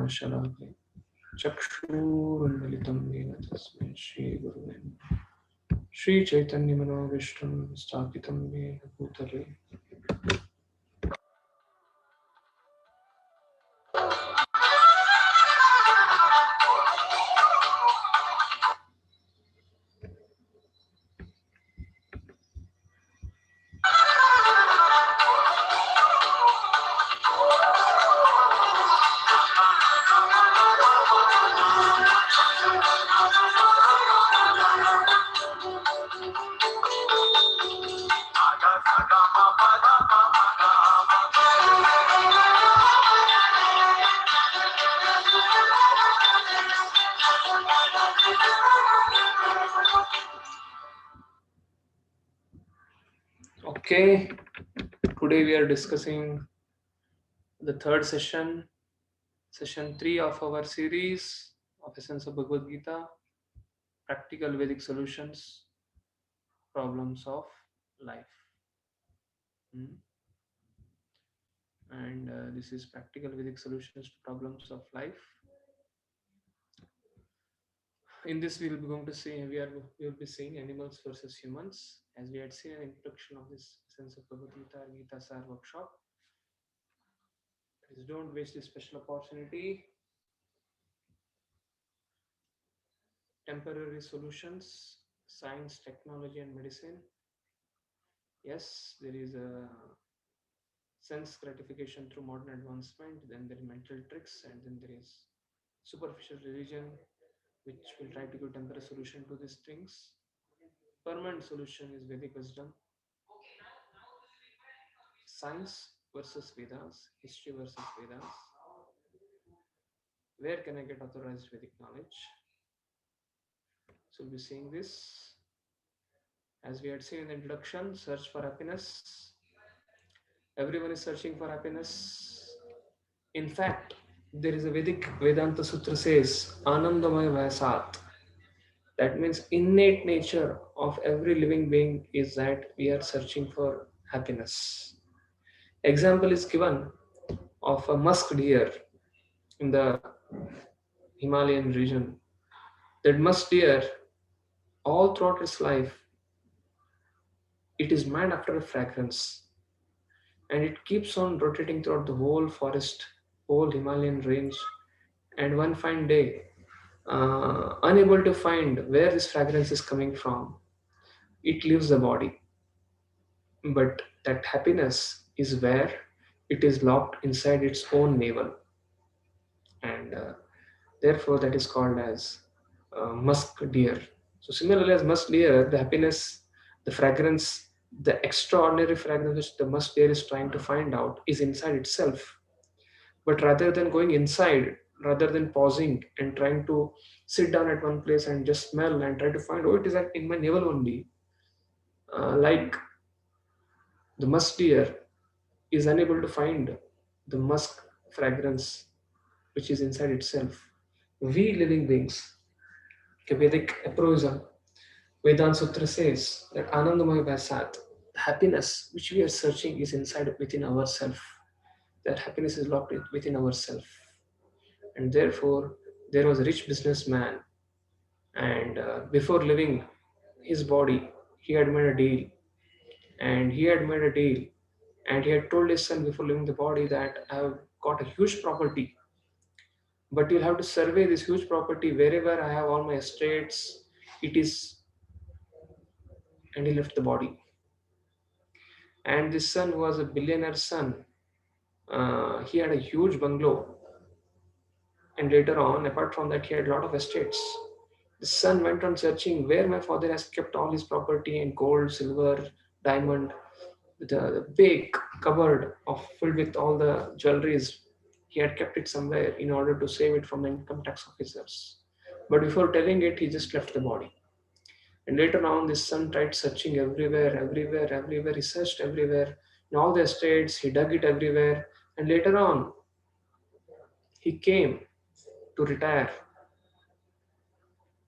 शलाके चक्षुरुन्मिलितं येन तस्मै श्रीगुरुवे नमः। श्रीचैतन्यमनोभीष्टं स्थापितं येन भूतले Okay, today we are discussing the third session, session 3 of our series of Essence of Bhagavad Gita, Practical Vedic Solutions, Problems of Life. Hmm. And this is Practical Vedic Solutions to Problems of Life. In this, we will be going to see we will be seeing animals versus humans, as we had seen an introduction of this Essence of Bhagavad Gita Gita Sar workshop. Please don't waste this special opportunity. Temporary solutions, science, technology, and medicine. Yes, there is a sense gratification through modern advancement, then there are mental tricks, and then there is superficial religion, which will try to give temporary solution to these things. Permanent solution is Vedic wisdom. Science versus Vedas, history versus Vedas. Where can I get authorized Vedic knowledge? So we'll be seeing this. As we had seen in the introduction, search for happiness. Everyone is searching for happiness. In fact, there is a Vedic Vedanta Sutra says, Anandamaya Vyasat. That means innate nature of every living being is that we are searching for happiness. Example is given of a musk deer in the Himalayan region. That musk deer, all throughout its life, it is mad after a fragrance, and it keeps on rotating throughout the whole forest, whole Himalayan range. And one fine day, unable to find where this fragrance is coming from, it leaves the body. But that happiness is where it is locked inside its own navel, and therefore that is called as musk deer. So similarly, as musk deer, the happiness, the fragrance, the extraordinary fragrance which the musk deer is trying to find out is inside itself. But rather than going inside, rather than pausing and trying to sit down at one place and just smell and try to find, oh, it is in my navel only, like the musk deer is unable to find the musk fragrance which is inside itself. We living beings, a Vedic aphorism, Vedanta Sutra says that Anandamaya Vasat, the happiness which we are searching is inside within ourselves. That happiness is locked within ourselves. And therefore, there was a rich businessman, and before leaving his body, he had made a deal. And he had made a deal, and he had told his son before leaving the body that I have got a huge property, but you'll have to survey this huge property wherever I have all my estates. It is, and he left the body. And this son, who was a billionaire son, he had a huge bungalow, and later on, apart from that, he had a lot of estates. The son went on searching where my father has kept all his property and gold, silver, diamond, the big cupboard of filled with all the jewelries. He had kept it somewhere in order to save it from the income tax officers. But before telling it, he just left the body. And later on, this son tried searching everywhere, everywhere, everywhere. He searched everywhere. In all the estates, he dug it everywhere. And later on, he came to retire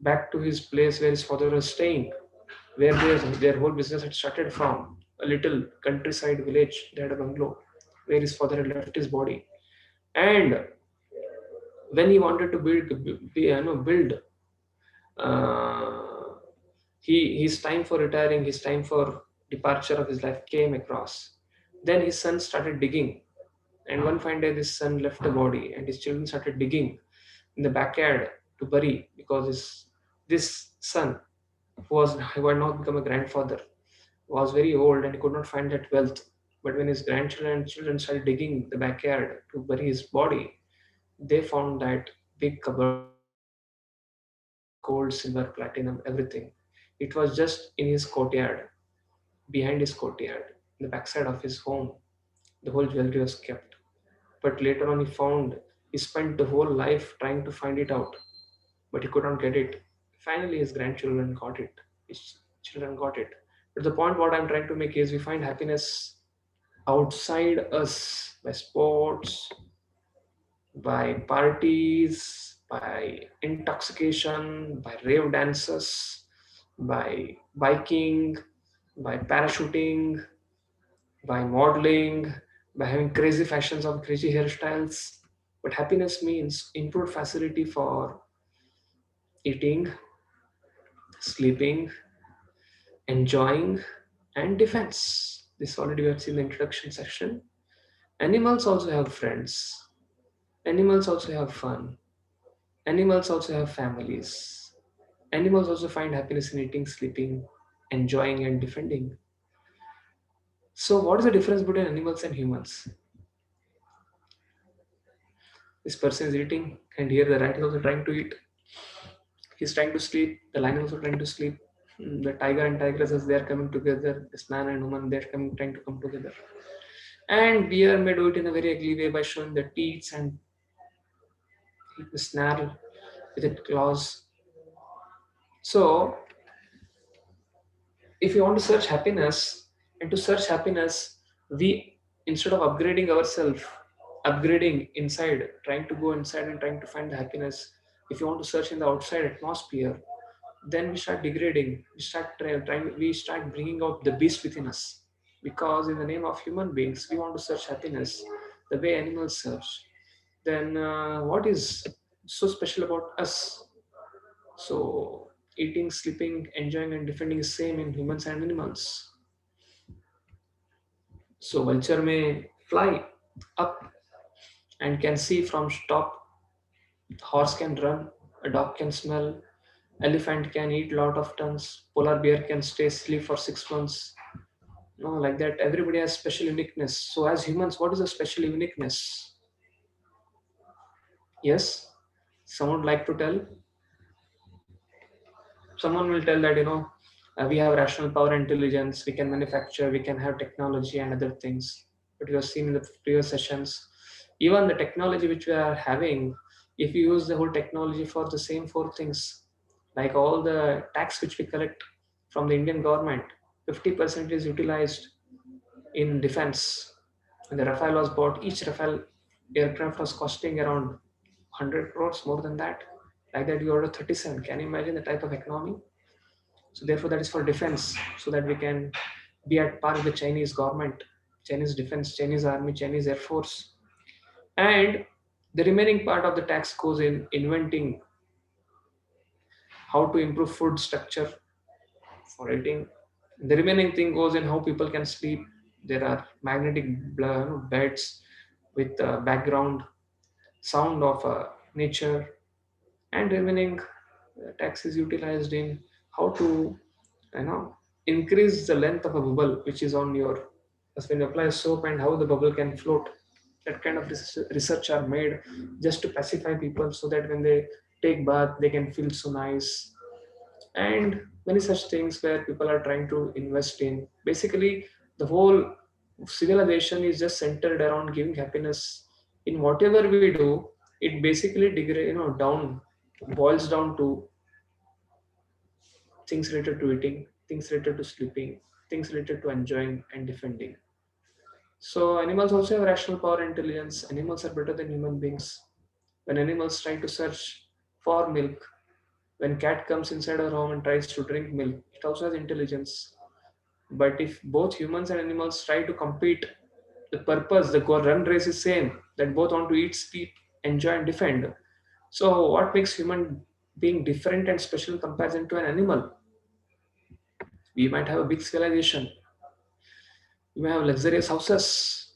back to his place where his father was staying, where their whole business had started from. A little countryside village. They had a bungalow where his father had left his body. And when he wanted to build, uh, his time for retiring, his time for departure of his life came across. Then his son started digging, and one fine day this son left the body, and his children started digging in the backyard to bury, because this son, who had not become a grandfather, was very old and he could not find that wealth. But when his grandchildren and children started digging the backyard to bury his body, they found that big cupboard full of gold, silver, platinum, everything. It was just in his courtyard, behind his courtyard, in the backside of his home. The whole jewelry was kept. But later on, he spent the whole life trying to find it out, but he could not get it. Finally, his grandchildren got it. His children got it. But the point what I'm trying to make is we find happiness outside us by sports, by parties, by intoxication, by rave dances, by biking, by parachuting, by modeling, by having crazy fashions of crazy hairstyles. But happiness means improved facility for eating, sleeping, enjoying, and defense. This already we have seen in the introduction section. Animals also have friends. Animals also have fun. Animals also have families. Animals also find happiness in eating, sleeping, enjoying, and defending. So, what is the difference between animals and humans? This person is eating, and here the rat is also trying to eat. He's trying to sleep. The lion is also trying to sleep. The tiger and tigress, as they are coming together, this man and woman, they're trying to come together. And bear may do it in a very ugly way by showing the teeth and the snarl with its claws. So, if you want to search happiness, and to search happiness, we, instead of upgrading ourselves, upgrading inside, trying to go inside and trying to find the happiness, if you want to search in the outside atmosphere, then we start degrading. We start bringing out the beast within us, because in the name of human beings we want to search happiness the way animals search. Then what is so special about us? So eating, sleeping, enjoying, and defending is same in humans and animals. So vulture may fly up and can see from top. Horse can run. A dog can smell. Elephant can eat lot of tons. Polar bear can stay asleep for 6 months. No, like that. Everybody has special uniqueness. So as humans, what is a special uniqueness? Yes, someone would like to tell. Someone will tell that we have rational power, intelligence. We can manufacture. We can have technology and other things. But you have seen in the previous sessions, even the technology which we are having, if you use the whole technology for the same four things, like all the tax which we collect from the Indian government, 50% is utilized in defense. When the Rafale was bought, each Rafale aircraft was costing around 100 crores, more than that. Like that, you order 37. Can you imagine the type of economy? So therefore, that is for defense, so that we can be at par with the Chinese government, Chinese defense, Chinese army, Chinese air force. And the remaining part of the tax goes in inventing how to improve food structure for eating. The remaining thing goes in how people can sleep. There are magnetic beds with background sound of nature, and remaining tax is utilized in how to you know increase the length of a bubble which is on your, as when you apply soap, and how the bubble can float. That kind of research are made just to pacify people, so that when they take bath they can feel so nice. And many such things where people are trying to invest in. Basically, the whole civilization is just centered around giving happiness in whatever we do. It basically down boils down to things related to eating, things related to sleeping, things related to enjoying and defending. So animals also have rational power and intelligence. Animals are better than human beings. When animals try to search for milk, when cat comes inside our home and tries to drink milk, it also has intelligence. But if both humans and animals try to compete, the purpose, the run race is same. That both want to eat, sleep, enjoy, and defend. So what makes human being different and special in comparison to an animal? We might have a big civilization, we may have luxurious houses,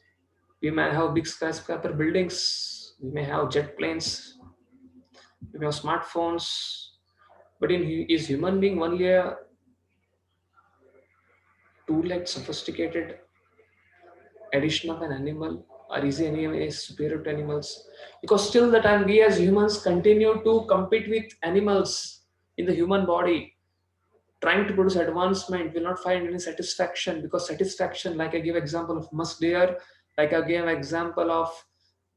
we may have big skyscraper buildings, we may have jet planes, we may have smartphones. But is human being only a two-legged sophisticated addition of an animal, or is any way superior to animals? Because still the time we as humans continue to compete with animals in the human body, trying to produce advancement will not find any satisfaction, because satisfaction, like I give example of musk deer, like I gave example of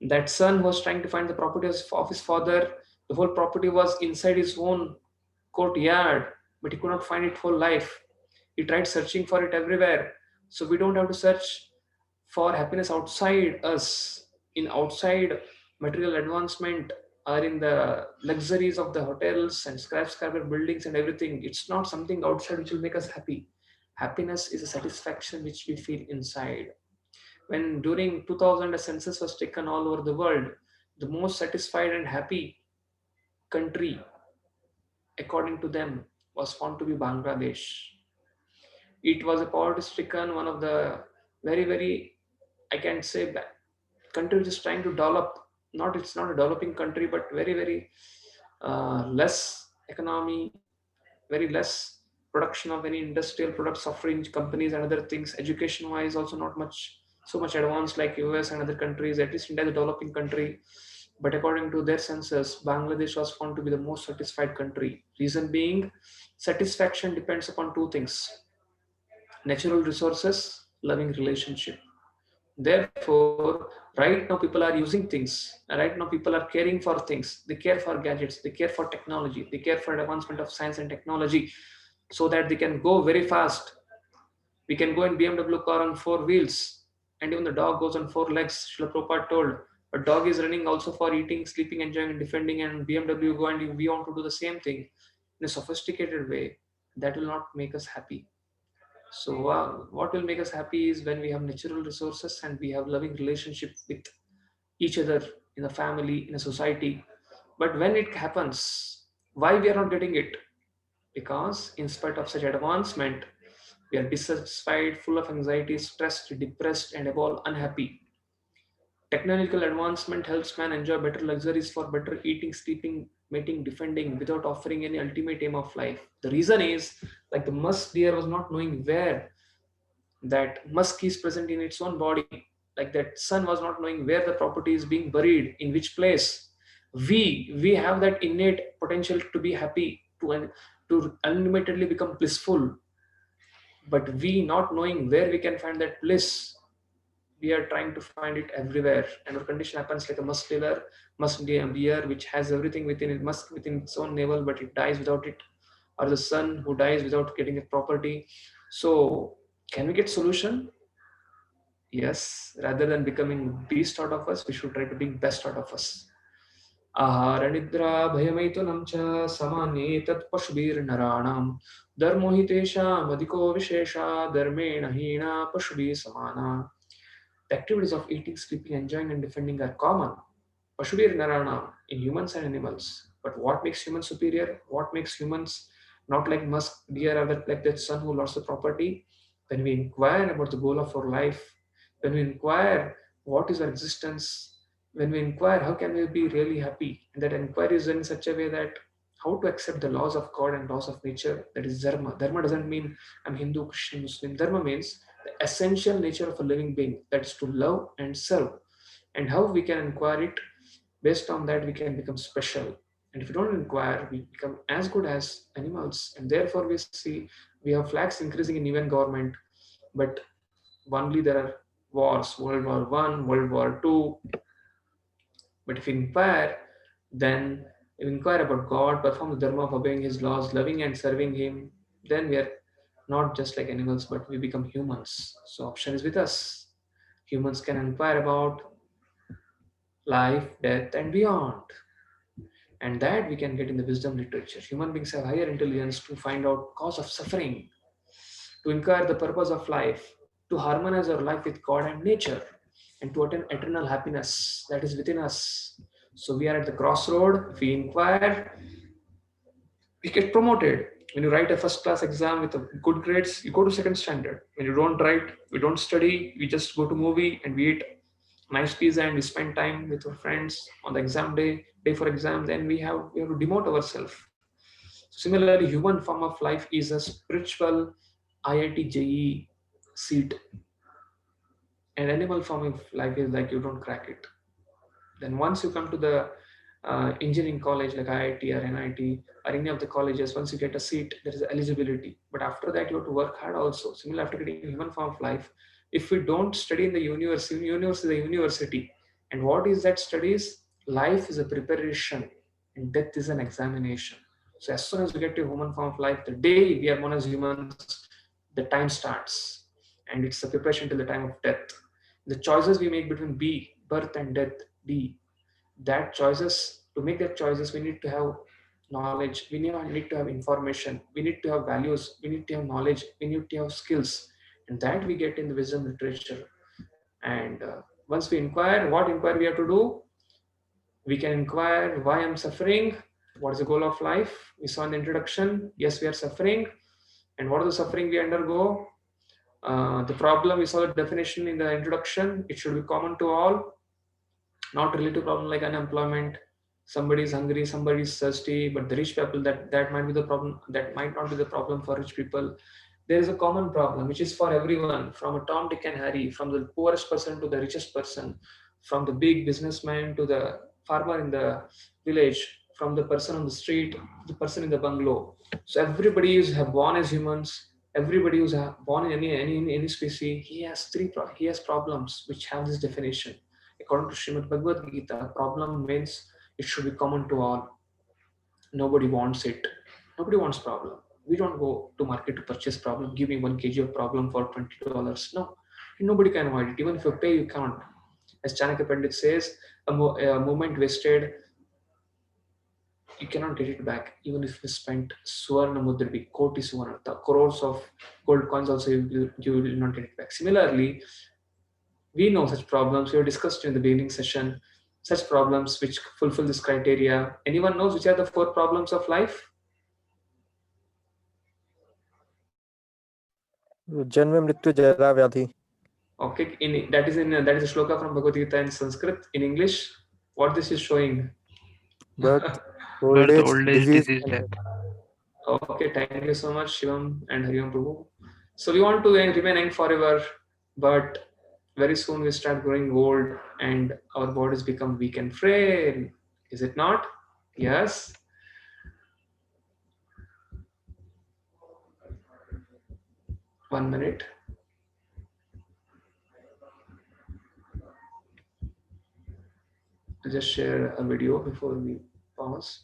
that son who was trying to find the property of his father. The whole property was inside his own courtyard, but he could not find it for life. He tried searching for it everywhere. So we don't have to search for happiness outside us, in outside material advancement, or in the luxuries of the hotels and skyscraper buildings and everything. It's not something outside which will make us happy. Happiness is a satisfaction which we feel inside. When during 2000 a census was taken all over the world, the most satisfied and happy country according to them was found to be Bangladesh. It was a poverty stricken, one of the very, very, I can say, country which is trying to develop. Not, it's not a developing country, but very, very less economy, very less production of any industrial products, offering companies and other things. Education wise, also not much so much advanced like US and other countries. At least India is a developing country. But according to their census, Bangladesh was found to be the most satisfied country. Reason being, satisfaction depends upon two things: natural resources, loving relationship. Therefore, right now people are using things. Right now people are caring for things. They care for gadgets. They care for technology. They care for advancement of science and technology, so that they can go very fast. We can go in BMW car on four wheels, and even the dog goes on four legs. Srila Prabhupada told a dog is running also for eating, sleeping, enjoying, and defending. And BMW go and we want to do the same thing in a sophisticated way. That will not make us happy. So, what will make us happy is when we have natural resources and we have loving relationship with each other, in a family, in a society. But when it happens, why we are not getting it? Because in spite of such advancement, we are dissatisfied, full of anxiety, stressed, depressed, and above all unhappy. Technological advancement helps man enjoy better luxuries for better eating, sleeping, mating, defending without offering any ultimate aim of life. The reason is, like the musk deer was not knowing where that musk is present in its own body, like that sun was not knowing where the property is being buried, in which place. We have that innate potential to be happy, to unlimitedly become blissful, but we not knowing where we can find that bliss, we are trying to find it everywhere. And our condition happens like a musk deer, deer which has everything within it, musk within its own navel, but it dies without it, or the sun who dies without getting a property. So can we get solution? Yes, rather than becoming beast out of us, we should try to be best out of us. आहार निद्रा भयमैथुनं च समान्येतत् पशुभिर्नराणां धर्मो हि तेषामधिको विशेषा धर्मेण हीना पशुभिः समाना. The activities of eating, sleeping, enjoying, and defending are common. Pashubir Narana in humans and animals. But what makes humans superior? What makes humans not like musk deer or like that son who lost the property? When we inquire about the goal of our life, when we inquire what is our existence, when we inquire how can we be really happy, and that inquiry is in such a way that how to accept the laws of God and laws of nature, that is dharma. Dharma doesn't mean I'm Hindu, Christian, Muslim. Dharma means the essential nature of a living being, that is to love and serve. And how we can inquire it, based on that we can become special. And if we don't inquire, we become as good as animals. And therefore we see we have flags increasing in UN government, but only there are wars, World War One, World War Two. But if we inquire, then if we inquire about God, perform the dharma of obeying His laws, loving and serving Him, then we are not just like animals, but we become humans. So option is with us. Humans can inquire about life, death, and beyond. And that we can get in the wisdom literature. Human beings have higher intelligence to find out cause of suffering, to inquire the purpose of life, to harmonize our life with God and nature, and to attain eternal happiness that is within us. So we are at the crossroad. If we inquire, we get promoted. When you write a first class exam with a good grades, you go to second standard. When you don't write, we don't study, we just go to movie and we eat nice pizza and we spend time with our friends on the exam day for exam. Then we have to demote ourselves. Similarly, human form of life is a spiritual IIT JEE seat, and animal form of life is like you don't crack it. Then once you come to the engineering college like IIT or NIT or any of the colleges, once you get a seat, there is eligibility. But after that, you have to work hard also. Similar after getting human form of life, if we don't study in the university, universe is a university. And what is that studies? Life is a preparation and death is an examination. So as soon as we get to human form of life, the day we are born as humans, the time starts. And it's a preparation till the time of death. The choices we make between B, birth and death, D, that choices, to make that choices, we need to have knowledge, we need to have information, we need to have values, we need to have knowledge, we need to have skills, and that we get in the wisdom literature. And once we inquire, what inquiry we have to do? We can inquire why I'm suffering, what is the goal of life. We saw in the introduction, yes, we are suffering. And what is the suffering we undergo? The problem, we saw the definition in the introduction, it should be common to all, not related problem like unemployment. Somebody is hungry, somebody is thirsty, but the rich people, that might be the problem, that might not be the problem for rich people. There is a common problem which is for everyone, from a Tom, Dick and Harry, from the poorest person to the richest person, from the big businessman to the farmer in the village, from the person on the street to the person in the bungalow. So everybody is have born as humans. Everybody who's born in any species, he has problems which have this definition. According to Srimad Bhagavad Gita, problem means it should be common to all. Nobody wants it. Nobody wants problem. We don't go to market to purchase problem. Give me 1 kg of problem for $20. No, nobody can avoid it. Even if you pay, you can't. As Chanakya Pandit says, a moment wasted, you cannot get it back. Even if you spent Suvarna Mudrabi, Koti Suvarna, the crores of gold coins also, you will not get it back. Similarly, we know such problems. We have discussed in the beginning session such problems which fulfill this criteria. Anyone knows which are the 4 problems of life? जन्म मृत्यु जरा व्याधि. Okay, that is a shloka from Bhagavad Gita in Sanskrit. In English, what this is showing? Birth, old age, disease, disease, and death. death. Okay, thank you so much, Shivam and Hariom Prabhu. So we want to remain young forever, but very soon we start growing old and our bodies become weak and frail. Is it not? Yes. One minute. I'll just share a video before we pause.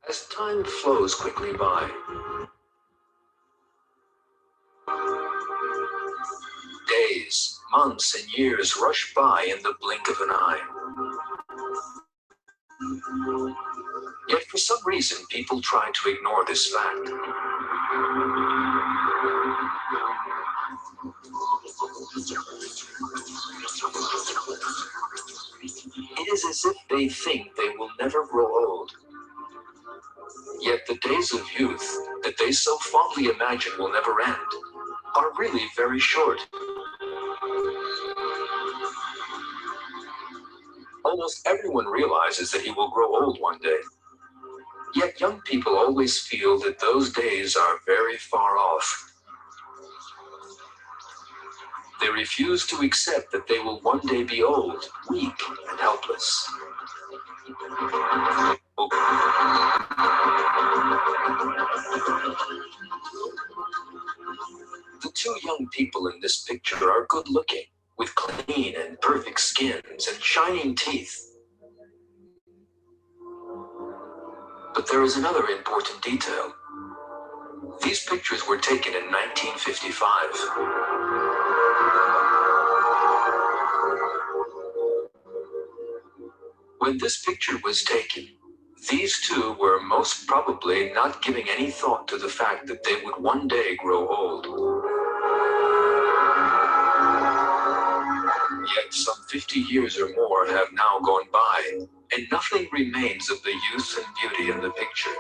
As time flows quickly by, days, months, and years rush by in the blink of an eye. Yet for some reason, people try to ignore this fact. It is as if they think they will never grow old. Yet the days of youth that they so fondly imagine will never end are really very short. Almost everyone realizes that he will grow old one day. Yet young people always feel that those days are very far off. They refuse to accept that they will one day be old, weak, and helpless. The 2 young people in this picture are good looking, with clean and perfect skins and shining teeth. But there is another important detail. These pictures were taken in 1955. When this picture was taken, these two were most probably not giving any thought to the fact that they would one day grow old. Yet some 50 years or more have now gone by, and nothing remains of the youth and beauty in the picture.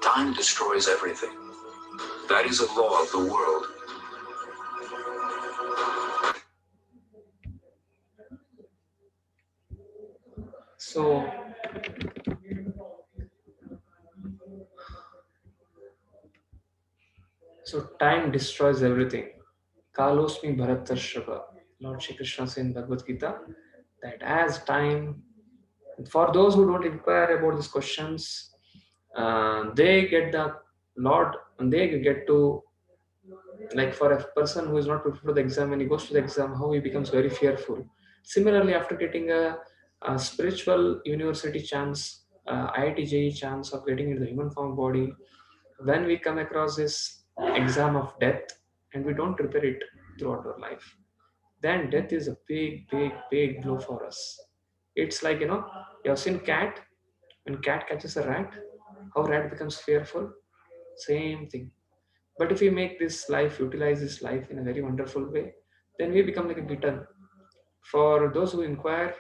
Time destroys everything. That is a law of the world. So time destroys everything. Kalosmi Bharatarshava. Lord Shri Krishna says in Bhagavad Gita that as time, for those who don't inquire about these questions, they get the Lord, and they get to, like for a person who is not prepared for the exam, when he goes to the exam, how he becomes very fearful. Similarly, after getting a spiritual university chance, IIT JEE chance of getting into the human form body, when we come across this exam of death and we don't prepare it throughout our life, then death is a big blow for us. It's like, you have seen cat, when cat catches a rat, how rat becomes fearful. Same thing. But if we make this life, utilize this life in a very wonderful way, then we become like a kitten. For those who inquire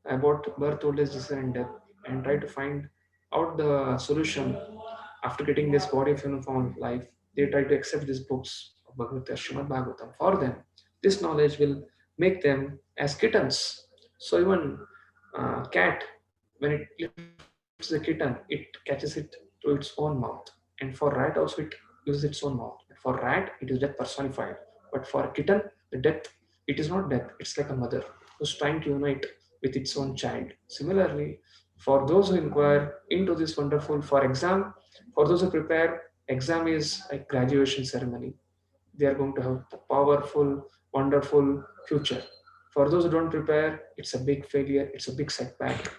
about birth, old age, disease, and death, and try to find out the solution after getting this body of human form of life, they try to accept these books of Bhagavad Gita, Srimad Bhagavatam. For them, this knowledge will make them as kittens. So even cat, when it lifts the kitten, it catches it to its own mouth. And for rat also, it uses its own mouth. For rat, it is death personified. But for a kitten, the death, it is not death. It's like a mother who's trying to unite with its own child. Similarly, for those who inquire into this wonderful, for exam, for those who prepare, exam is like graduation ceremony. They are going to have a powerful, wonderful future. For those who don't prepare, it's a big failure, it's a big setback.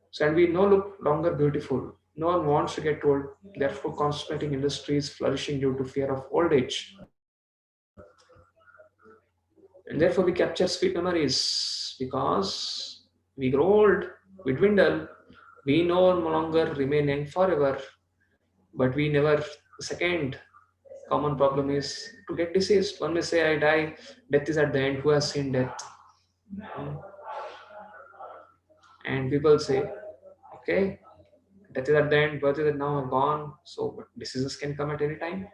So, and we no look longer beautiful. No one wants to get old. Therefore, concentrating industries flourishing due to fear of old age. And therefore, we capture sweet memories because we grow old, we dwindle, we no longer remain young forever. But we never, the second common problem is to get deceased. One may say, I die, death is at the end. Who has seen death? And people say, okay, death is at the end, birth is now gone, so but diseases can come at any time.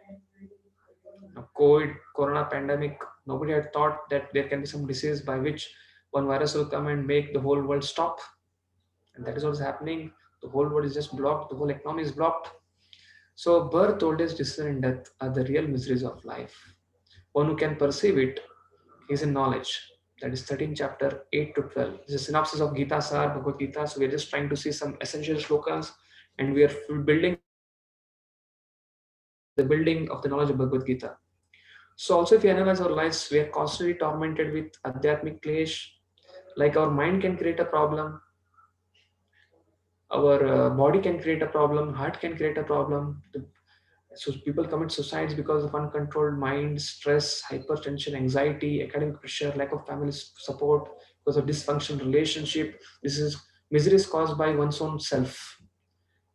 Now, COVID, corona pandemic, nobody had thought that there can be some disease by which one virus will come and make the whole world stop. And that is what's happening. The whole world is just blocked, the whole economy is blocked. So birth, old age, disease, and death are the real miseries of life. One who can perceive it is in knowledge. That is 13 chapter 8 to 12. This is a synopsis of Gita Sar, Bhagavad Gita. So we're just trying to see some essential shlokas, and we are building the building of the knowledge of Bhagavad Gita. So also, if we analyze our lives, we are constantly tormented with adhyatmic klesh. Like our mind can create a problem, our body can create a problem, heart can create a problem. So people commit suicides because of uncontrolled mind, stress, hypertension, anxiety, academic pressure, lack of family support, because of dysfunctional relationship. This is misery is caused by one's own self.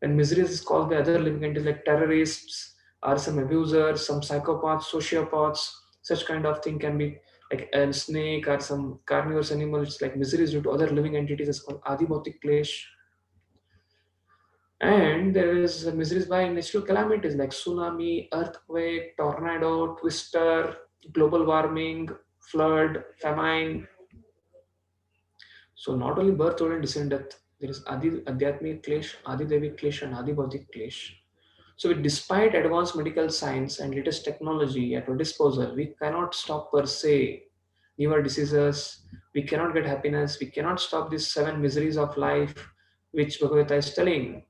And misery is caused by other living entities like terrorists or some abusers, some psychopaths, sociopaths. Such kind of thing can be like a snake or some carnivorous animals. Like misery is due to other living entities. It's called Adibhautik Klesh. And there is miseries by natural calamities like tsunami, earthquake, tornado, twister, global warming, flood, famine. So not only birth, old and descent, death, there is Adhyatmic Klesh, Adidevi Klesh, and Adibhautik Klesh. So despite advanced medical science and latest technology at our disposal, we cannot stop per se newer diseases. We cannot get happiness. We cannot stop these 7 miseries of life, which Bhagavad Gita is telling.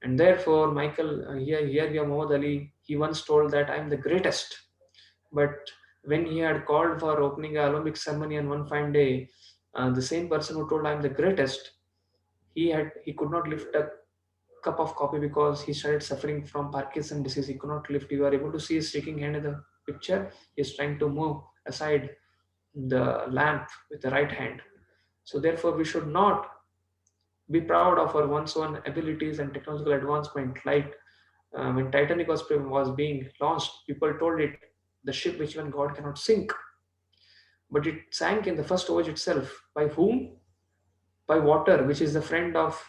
And therefore, Michael, here we have Muhammad Ali. He once told that I am the greatest. But when he had called for opening a Olympic ceremony on one fine day, the same person who told I'm the greatest, he could not lift a cup of coffee because he started suffering from Parkinson disease. He could not lift. You are able to see his shaking hand in the picture. He's trying to move aside the lamp with the right hand. So therefore, we should not be proud of our one's own abilities and technological advancement. Like when Titanic was being launched, people told it the ship which even God cannot sink, but it sank in the first voyage itself. By whom? By water, which is the friend of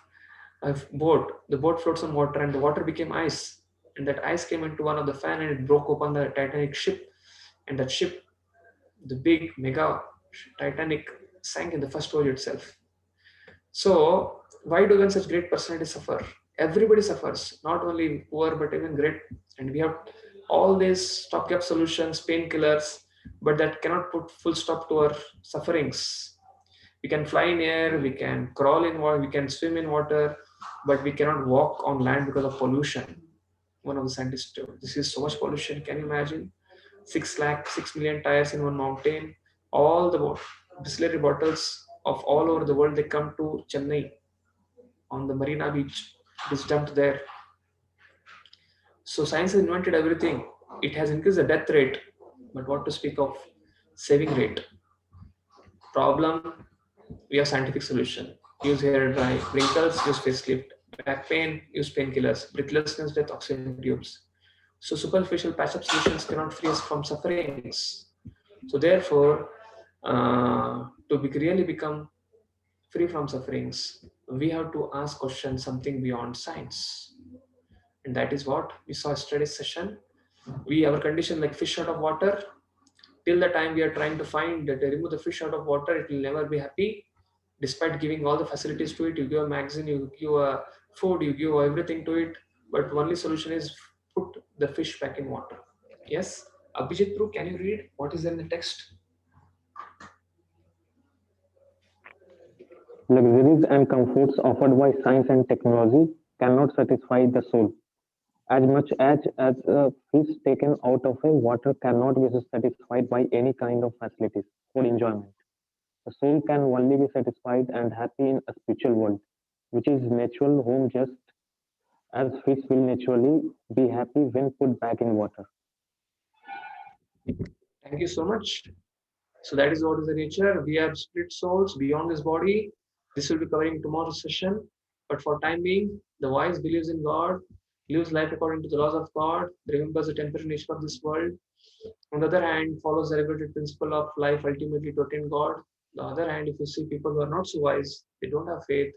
a boat. The boat floats on water, and the water became ice, and that ice came into one of the fan, and it broke open the Titanic ship, and that ship, the big mega Titanic, sank in the first voyage itself. So why do then such great personalities suffer? Everybody suffers, not only poor but even great. And we have all these stopgap solutions, painkillers, but that cannot put full stop to our sufferings. We can fly in air, we can crawl in water, we can swim in water, but we cannot walk on land because of pollution. One of the scientists told, this is so much pollution. Can you imagine? 6 million tires in one mountain. All the distillery bottles of all over the world, they come to Chennai on the Marina Beach. It is dumped there. So science has invented everything. It has increased the death rate, but what to speak of saving rate? Problem, we have scientific solution. Use hair dye, wrinkles, use facelift, back pain, use painkillers, breathlessness, death, oxygen tubes. So superficial patch-up solutions cannot free us from sufferings. So therefore, really become free from sufferings, we have to ask questions something beyond science. And that is what we saw yesterday's session. We have a condition like fish out of water. Till the time we are trying to find that remove the fish out of water, it will never be happy. Despite giving all the facilities to it, you give a magazine, you give a food, you give everything to it, but only solution is put the fish back in water. Yes, Abhijit Prue, can you read what is there in the text? Luxuries and comforts offered by science and technology cannot satisfy the soul. As much as a fish taken out of a water cannot be satisfied by any kind of facilities or enjoyment. The soul can only be satisfied and happy in a spiritual world, which is natural home just as fish will naturally be happy when put back in water. Thank you so much. So that is what is the nature. We have split souls beyond this body. This will be covering tomorrow's session. But for time being, the wise believes in God, lives life according to the laws of God, remembers the temporary nature of this world. On the other hand, follows the regulated principle of life ultimately to attain God. On the other hand, if you see people who are not so wise, they don't have faith,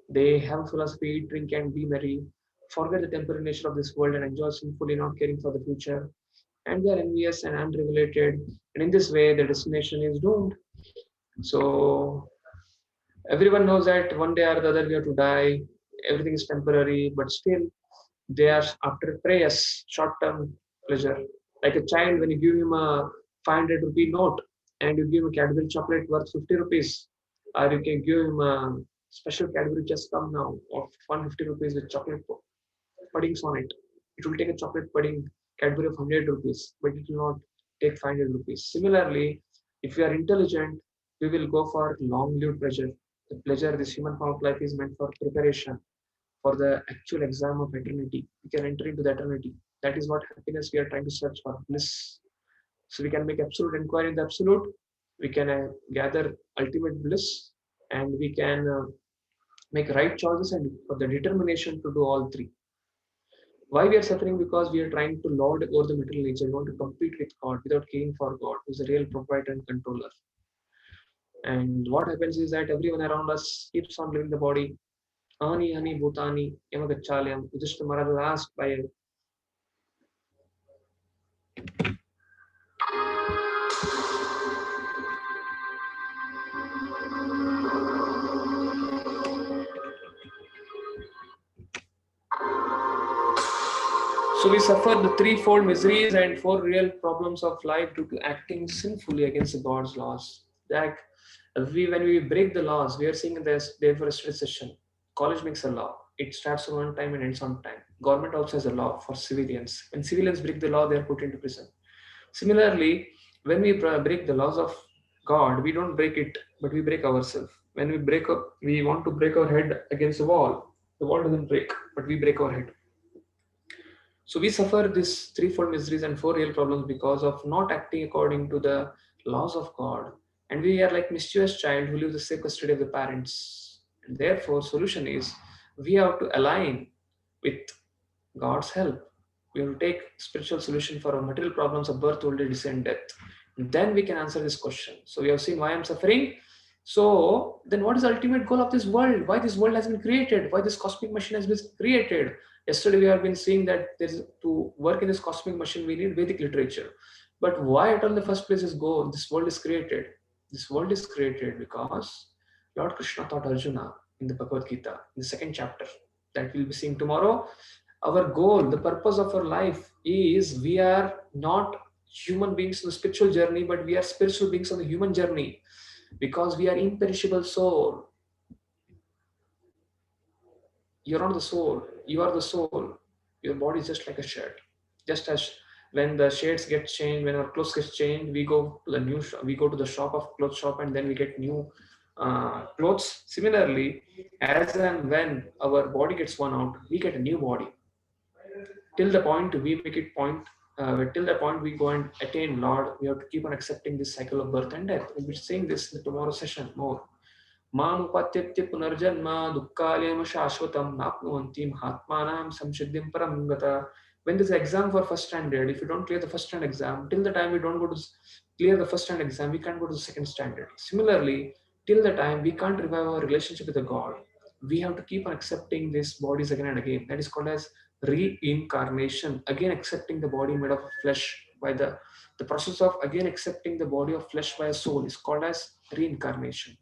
they have philosophy, drink and be merry, forget the temporary nature of this world and enjoy sinfully, not caring for the future. And they are envious and unregulated. And in this way, the destination is doomed. So everyone knows that one day or the other we have to die. Everything is temporary, but still they are after prayers, short-term pleasure. Like a child, when you give him a 500 rupee note and you give him a Cadbury chocolate worth 50 rupees, or you can give him a special Cadbury just come now of 150 rupees with chocolate puddings on it. It will take a chocolate pudding Cadbury of 100 rupees, but it will not take 500 rupees. Similarly, if we are intelligent, we will go for long-lived pleasure. The pleasure, this human form of life is meant for preparation for the actual exam of eternity. We can enter into the eternity. That is what happiness we are trying to search for, bliss. So we can make absolute inquiry in the absolute. We can gather ultimate bliss, and we can make right choices and for the determination to do all three. Why we are suffering? Because we are trying to lord over the material nature. We want to compete with God without caring for God, who's the real proprietor and controller. And what happens is that everyone around us keeps on living the body. Ani Hani Bhutani Yamagachalyam. Yudhishthira Maharaj was asked by so we suffer the threefold miseries and four real problems of life due to acting sinfully against God's laws. Like when we break the laws, we are seeing this deforestation session. College makes a law. It starts on one time and ends on time. Government also has a law for civilians. When civilians break the law, they are put into prison. Similarly, when we break the laws of God, we don't break it, but we break ourselves. When we break up, we want to break our head against a wall. The wall doesn't break, but we break our head. So we suffer these threefold miseries and four real problems because of not acting according to the laws of God. And we are like mischievous child who live the safe custody of the parents. And therefore, solution is we have to align with God's help. We have to take spiritual solution for our material problems of birth, old age, disease, and death. And then we can answer this question. So we have seen why I'm suffering. So then what is the ultimate goal of this world? Why this world has been created? Why this cosmic machine has been created? Yesterday we have been seeing that there's to work in this cosmic machine we need Vedic literature. But why at all the first place is go? This world is created. This world is created because Lord Krishna taught Arjuna in the Bhagavad Gita, in the second chapter that we'll be seeing tomorrow. Our goal, the purpose of our life is we are not human beings on the spiritual journey, but we are spiritual beings on the human journey because we are imperishable soul. You're not the soul, you are the soul. Your body is just like a shirt. Just as when the shades get changed, when our clothes get changed, we go to the new shop, we go to the shop of clothes shop and then we get new clothes. Similarly, as and when our body gets worn out, we get a new body. Till the point we make it point, till the point we go and attain Lord, we have to keep on accepting this cycle of birth and death. We'll be saying this in the tomorrow session more. Mam upatyatya punarjanma dukkalayam shashvatam napnuvanti mahatmanam samsiddhim param gata. When there's an exam for first standard, if you don't clear the first standard exam, till the time we don't go to clear the first standard exam, we can't go to the second standard. Similarly, till the time we can't revive our relationship with the God, we have to keep on accepting these bodies again and again. That is called as reincarnation. Again accepting the body made of flesh by the process of again accepting the body of flesh by a soul is called as reincarnation.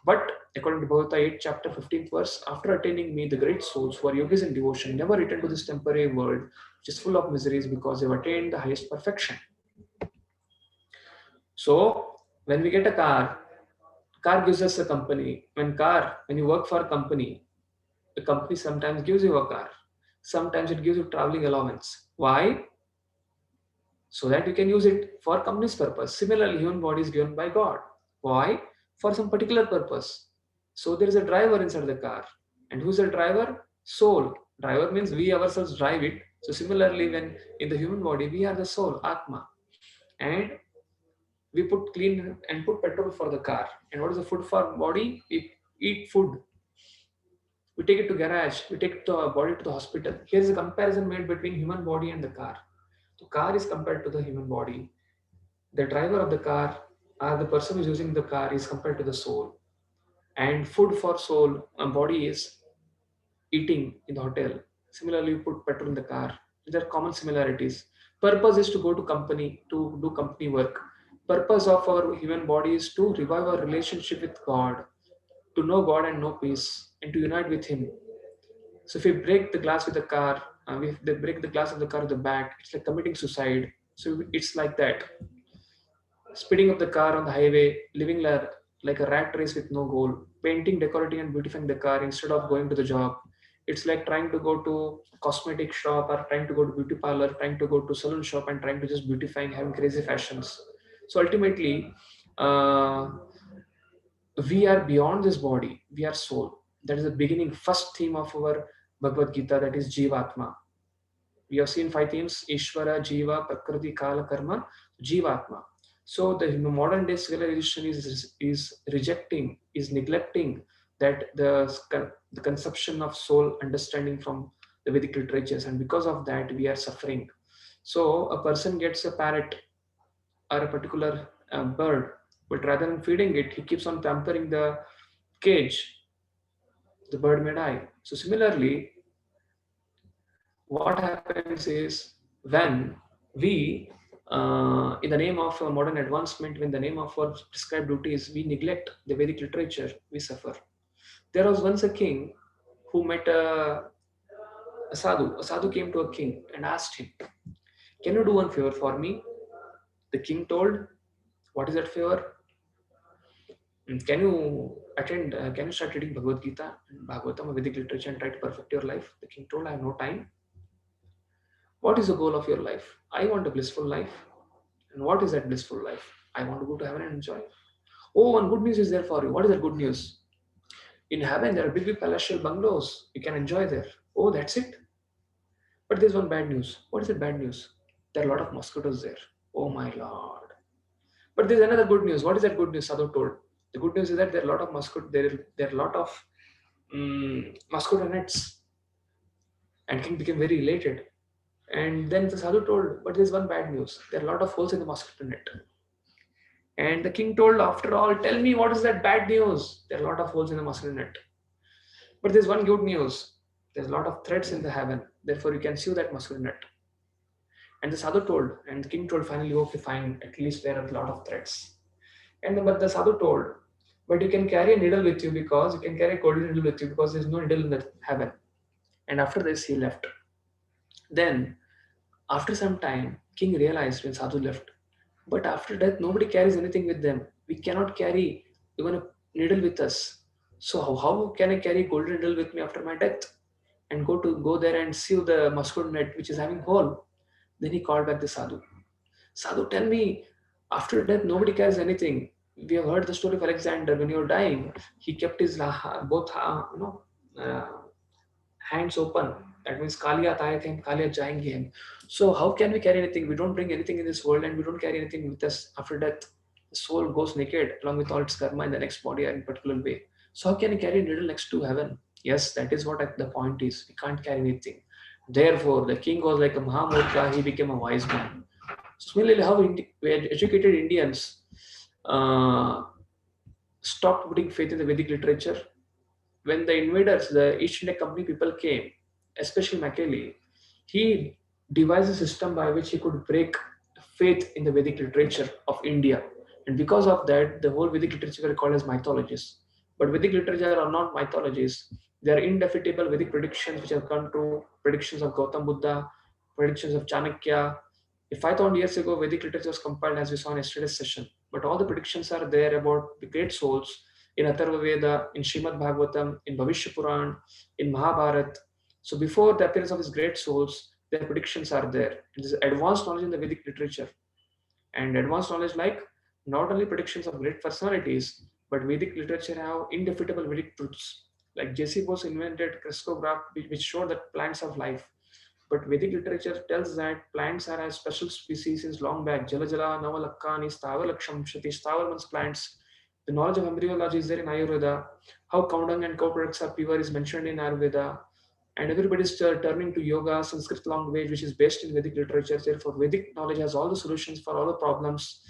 But according to Bhagavad Gita 8 chapter 15th verse, after attaining me, the great souls who are yogis in devotion never return to this temporary world which is full of miseries because they've attained the highest perfection. So when we get a car gives us a company. When you work for a company, the company sometimes gives you a car. Sometimes it gives you traveling allowance. Why? So that you can use it for company's purpose. Similarly, human body is given by God. Why? For some particular purpose. So there is a driver inside the car. And who's the driver? Soul. Driver means we ourselves drive it. So similarly, when in the human body, we are the soul, Atma. And we put clean and put petrol for the car. And what is the food for body? We eat food. We take it to garage. We take the body to the hospital. Here is a comparison made between human body and the car. The car is compared to the human body. The driver of the car or the person who is using the car is compared to the soul. And food for soul and body is eating in the hotel. Similarly, you put petrol in the car. There are common similarities. Purpose is to go to company, to do company work. Purpose of our human body is to revive our relationship with God, to know God and know peace, and to unite with Him. So if we break the glass with the car, if they break the glass of the car with the bat, it's like committing suicide. So it's like that. Speeding up the car on the highway, living like a rat race with no goal, painting, decorating, and beautifying the car instead of going to the job. It's like trying to go to cosmetic shop or trying to go to beauty parlor, trying to go to salon shop and trying to just beautifying, having crazy fashions. So ultimately, we are beyond this body. We are soul. That is the beginning, first theme of our Bhagavad Gita, that is Jivatma. We have seen 5 themes: Ishvara, Jiva, Prakriti, Kala, Karma, Jivatma. So the modern day civilization is rejecting, is neglecting that the conception of soul understanding from the Vedic literatures, and because of that we are suffering. So a person gets a parrot or a particular bird, but rather than feeding it, he keeps on pampering the cage. The bird may die. So similarly, what happens is when we, in the name of modern advancement, in the name of our prescribed duties, we neglect the Vedic literature, we suffer. There was once a king who met a sadhu. A sadhu came to a king and asked him, "Can you do one favor for me?" The king told, "What is that favor?" Can you can you start reading Bhagavad Gita and Bhagavatam, a Vedic literature, and try to perfect your life? The king told, "I have no time." What is the goal of your life? I want a blissful life. And what is that blissful life? I want to go to heaven and enjoy. Oh, one good news is there for you. What is that good news? In heaven, there are big, big palatial bungalows. You can enjoy there. Oh, that's it. But there's one bad news. What is the bad news? There are a lot of mosquitoes there. Oh my lord. But there's another good news. What is that good news? Sadhu told. The good news is that there are a lot of mosquito. There are a lot of mosquito nets. And king became very elated. And then the sadhu told, but there's one bad news. There are a lot of holes in the mosquito net. And the king told, after all, tell me what is that bad news? There are a lot of holes in the mosquito net. But there's one good news. There's a lot of threads in the heaven. Therefore, you can sew that mosquito net. And the sadhu told, and the king told, finally, okay, fine, at least there are a lot of threads. But the sadhu told, but you can carry a needle with you because you can carry a golden needle with you because there's no needle in the heaven. And after this, he left. Then, after some time, king realized when sadhu left, but after death, nobody carries anything with them. We cannot carry even a needle with us. So how can I carry golden needle with me after my death and go there and sew the mosquito net which is having hole? Then he called back the sadhu. Sadhu, tell me, after death, nobody carries anything. We have heard the story of Alexander. When he was dying, he kept his both hands open. That means Kaliyat aayat hai, Kaliyat jayenge hai. So how can we carry anything? We don't bring anything in this world and we don't carry anything with us after death. The soul goes naked along with all its karma in the next body in a particular way. So how can you carry a needle next to heaven? Yes, that is what the point is. We can't carry anything. Therefore, the king was like a Mahamudra, he became a wise man. Similarly, how educated Indians stopped putting faith in the Vedic literature. When the invaders, the East India Company people came, especially Macaulay, he devised a system by which he could break faith in the Vedic literature of India. And because of that, the whole Vedic literature were called as mythologies. But Vedic literature are not mythologies. They are indefeasible Vedic predictions which have come true, predictions of Gautam Buddha, predictions of Chanakya. 5,000 years ago, Vedic literature was compiled as we saw in yesterday's session. But all the predictions are there about the great souls in Atharva Veda, in Srimad Bhagavatam, in Bhavishya Puran, in Mahabharata. So before the appearance of these great souls, their predictions are there. It is advanced knowledge in the Vedic literature. And advanced knowledge like not only predictions of great personalities, but Vedic literature have indefeasible Vedic truths. Like J.C. Bose invented crystallograph, which showed that plants have life. But Vedic literature tells that plants are a special species since long back. Jala Jala, Navalakkani, Stavar Laksham, Shati, Stavarman's plants. The knowledge of embryology is there in Ayurveda. How cow dung and cow products are pure is mentioned in Ayurveda. And everybody is turning to yoga, Sanskrit language, which is based in Vedic literature. Therefore, Vedic knowledge has all the solutions for all the problems.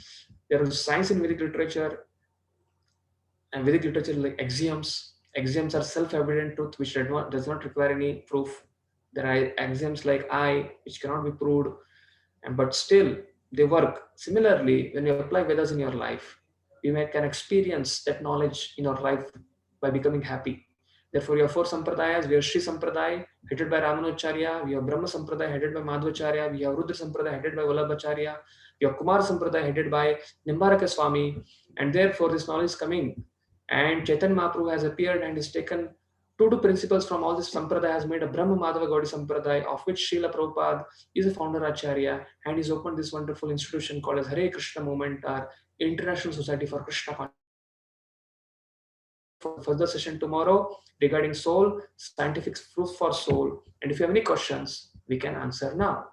There is science in Vedic literature, and Vedic literature like axioms. Axioms are self-evident truth which does not require any proof. There are axioms like I, which cannot be proved, but still they work. Similarly, when you apply Vedas in your life, you can experience that knowledge in your life by becoming happy. Therefore, you have 4 Sampradayas. We have Sri Sampradaya, headed by Ramanujacharya. We have Brahma Sampradaya, headed by Madhvacharya. We have Rudra Sampradaya, headed by Vallabhacharya. We have Kumar Sampradaya, headed by Nimbaraka Swami. And therefore, this knowledge is coming. And Chaitanya Mahaprabhu has appeared and has taken two principles from all this Sampradaya, has made a Brahma Madhava Gaudiya Sampradaya, of which Srila Prabhupada is a founder Acharya, and he's opened this wonderful institution called as Hare Krishna Movement, or International Society for Krishna Consciousness. For further session tomorrow regarding soul, scientific proof for soul. And if you have any questions, we can answer now.